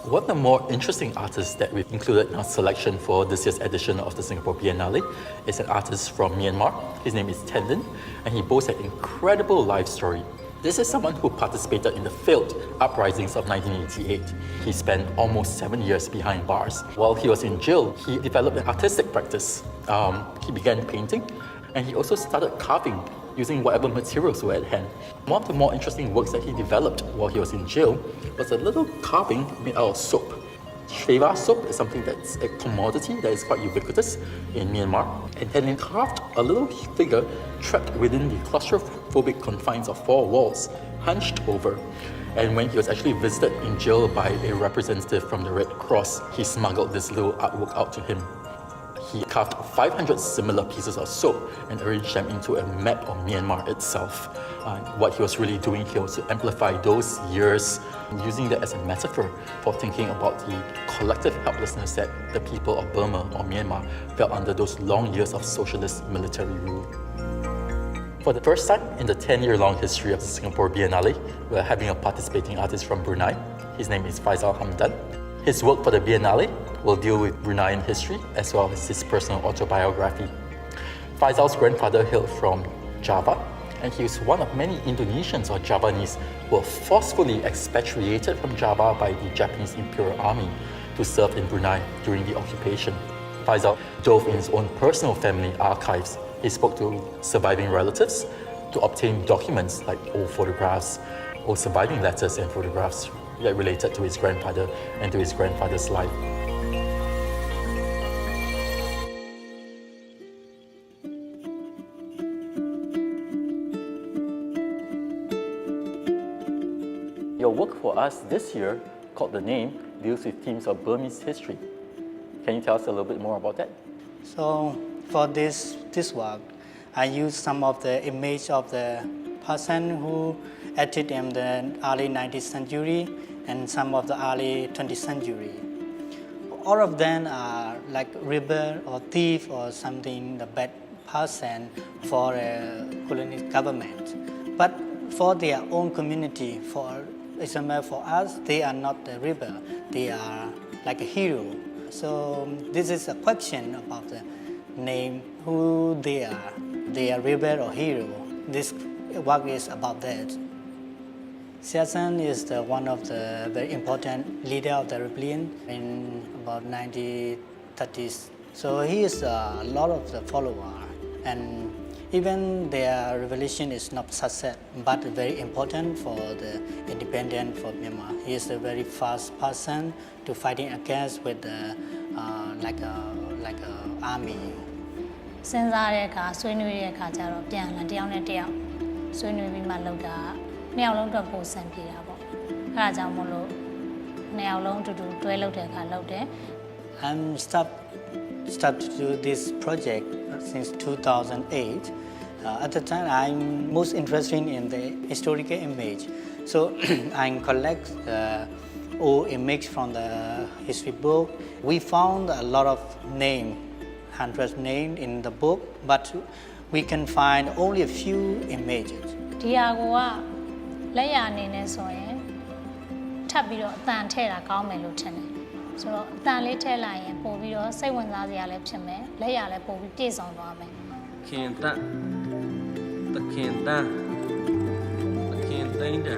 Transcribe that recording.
One of the more interesting artists that we've included in our selection for this year's edition of the Singapore Biennale is an artist from Myanmar. His name is Htein Lin, and he boasts an incredible life story. This is someone who participated in the failed uprisings of 1988. He spent almost 7 years behind bars. While he was in jail, he developed an artistic practice. He began painting, and he also started carving using whatever materials were at hand. One of the more interesting works that he developed while he was in jail was a little carving made out of soap. Sheva soap is something that's a commodity that is quite ubiquitous in Myanmar. And Htein Lin carved a little figure trapped within the claustrophobic confines of 4 walls, hunched over. And when he was actually visited in jail by a representative from the Red Cross, he smuggled this little artwork out to him. He carved 500 similar pieces of soap and arranged them into a map of Myanmar itself. What he was really doing here was to amplify those years, using that as a metaphor for thinking about the collective helplessness that the people of Burma or Myanmar felt under those long years of socialist military rule. For the first time in the 10-year-long history of the Singapore Biennale, we're having a participating artist from Brunei. His name is Faizal Hamdan. His work for the Biennale will deal with Bruneian history as well as his personal autobiography. Faizal's grandfather hailed from Java, and he was one of many Indonesians or Javanese who were forcefully expatriated from Java by the Japanese Imperial Army to serve in Brunei during the occupation. Faizal dove in his own personal family archives. He spoke to surviving relatives to obtain documents like old photographs, old surviving letters and photographs that related to his grandfather and to his grandfather's life. Your work for us this year, called The Name, deals with themes of Burmese history. Can you tell us a little bit more about that? So for this work, I used some of the image of the person who acted in the early 19th century and some of the early 20th century. All of them are like rebel or thief or something, the bad person for a colonial government. But for their own community, for example, for us, they are not the rebel, they are like a hero. So this is a question about the name, who they are rebel or hero. This work is about that. Siasan is one of the very important leader of the rebellion in about 1930s. So he is a lot of the follower, and even their revolution is not success, but very important for the independence for Myanmar. He is the very first person to fighting against with like a army. စဉ်းစားတဲ့အခါဆွေးနွေးတဲ့အခါကျတော့ပြန်လာတယောက်နဲ့တယောက်ဆွေးနွေးပြီးမှလုပ်တာနှစ်ယောက်လုံးတော့ပုံစံပြေတာပေါ့အဲဒါကြောင့်မို့လို့နှစ်ယောက်လုံးအတူတူတွဲလုပ်တဲ့အခါလုပ်တယ် I'm start to do this project since 2008. At the time, I'm most interested in the historical image. So I collect old image from the history book. We found a lot of hundreds names in the book, but we can find only a few images. ဒီဟာကလက်ရအနေနဲ့ဆိုရင်ထပ်ပြီးတော့အတန်ထည့်တာကောင်းမယ်လို့ထင်တယ်ဆိုတော့အတန်လေးထည့်လိုက်ရင်ပို့ပြီးတော့စိတ်ဝင်စားစရာလည်းဖြစ်မယ်လက်ရလည်းပို့ပြီးပြည့်စုံသွားမယ်ခင်တခင်သိန်းတ